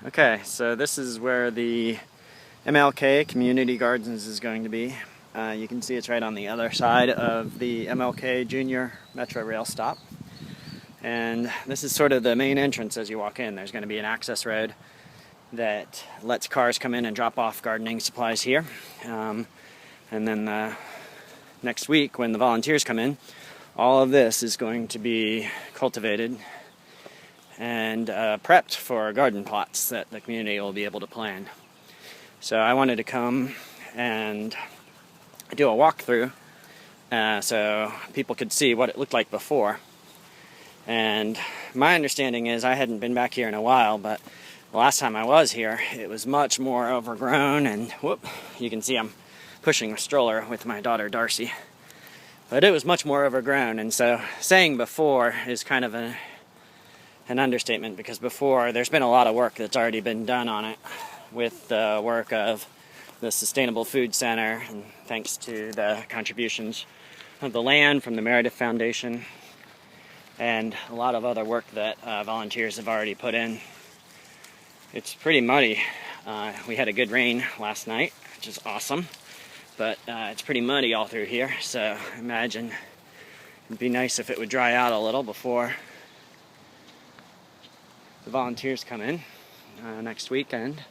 Okay, so this is where the MLK Community Gardens is going to be. You can see it's right on the other side of the MLK Junior Metro Rail stop. And this is sort of the main entrance as you walk in. There's going to be an access road that lets cars come in and drop off gardening supplies here. And then next week, when the volunteers come in, all of this is going to be cultivated and prepped for garden plots that the community will be able to plant. So I wanted to come and do a walkthrough so people could see what it looked like before. And my understanding is, I hadn't been back here in a while, but the last time I was here, it was much more overgrown, and whoop, you can see I'm pushing a stroller with my daughter Darcy. But it was much more overgrown, and so saying before is kind of an understatement, because before there's been a lot of work that's already been done on it with the work of the Sustainable Food Center, and thanks to the contributions of the land from the Meredith Foundation and a lot of other work that volunteers have already put in. It's pretty muddy. We had a good rain last night, which is awesome, but it's pretty muddy all through here, so I imagine it'd be nice if it would dry out a little before the volunteers come in next weekend,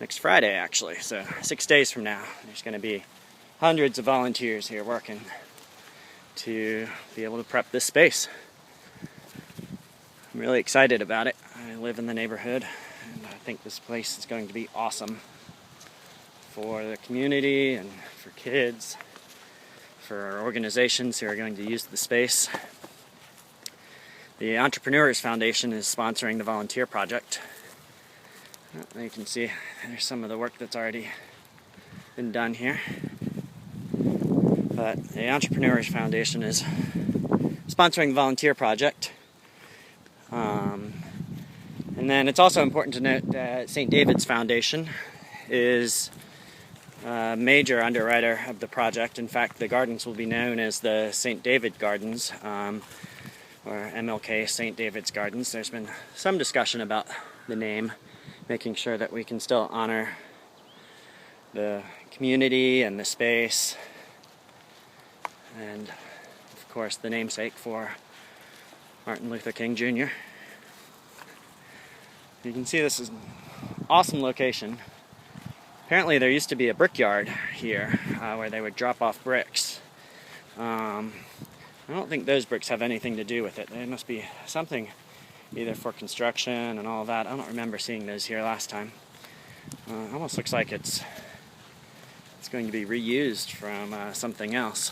next Friday actually, so 6 days from now. There's going to be hundreds of volunteers here working to be able to prep this space. I'm really excited about it. I live in the neighborhood, and I think this place is going to be awesome for the community and for kids, for organizations who are going to use the space. The Entrepreneurs Foundation is sponsoring the volunteer project. You can see there's some of the work that's already been done here. But the Entrepreneurs Foundation is sponsoring the volunteer project. And then it's also important to note that St. David's Foundation is a major underwriter of the project. In fact, the gardens will be known as the St. David Gardens, or MLK St. David's Gardens. There's been some discussion about the name, making sure that we can still honor the community and the space, and of course the namesake for Martin Luther King Jr. You can see this is an awesome location. Apparently there used to be a brickyard here where they would drop off bricks. I don't think those bricks have anything to do with it. They must be something either for construction and all that. I don't remember seeing those here last time. Almost looks like it's going to be reused from something else.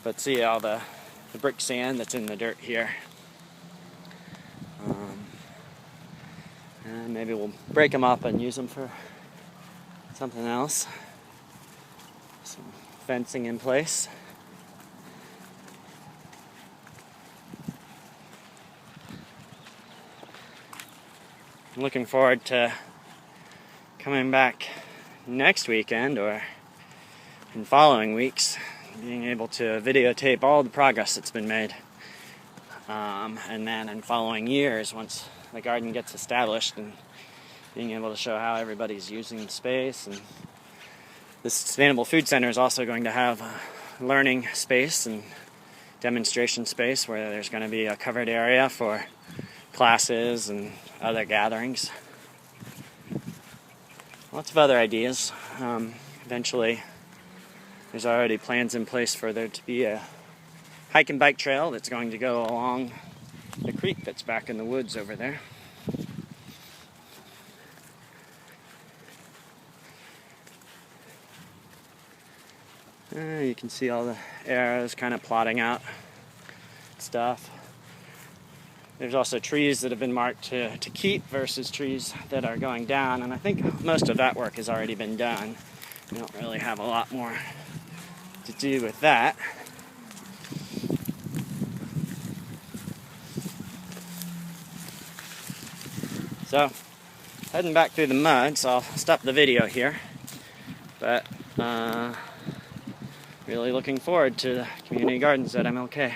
But see all the brick sand that's in the dirt here. And maybe we'll break them up and use them for something else. Some fencing in place. I'm looking forward to coming back next weekend or in following weeks, being able to videotape all the progress that's been made. And then in following years, once the garden gets established, and being able to show how everybody's using the space. And the Sustainable Food Center is also going to have a learning space and demonstration space where there's going to be a covered area for classes and other gatherings. Lots of other ideas. Eventually, there's already plans in place for there to be a hike and bike trail that's going to go along the creek that's back in the woods over there. You can see all the arrows kind of plotting out stuff. There's also trees that have been marked to keep versus trees that are going down, and I think most of that work has already been done. We don't really have a lot more to do with that. So, heading back through the mud, so I'll stop the video here. But really looking forward to the community gardens at MLK.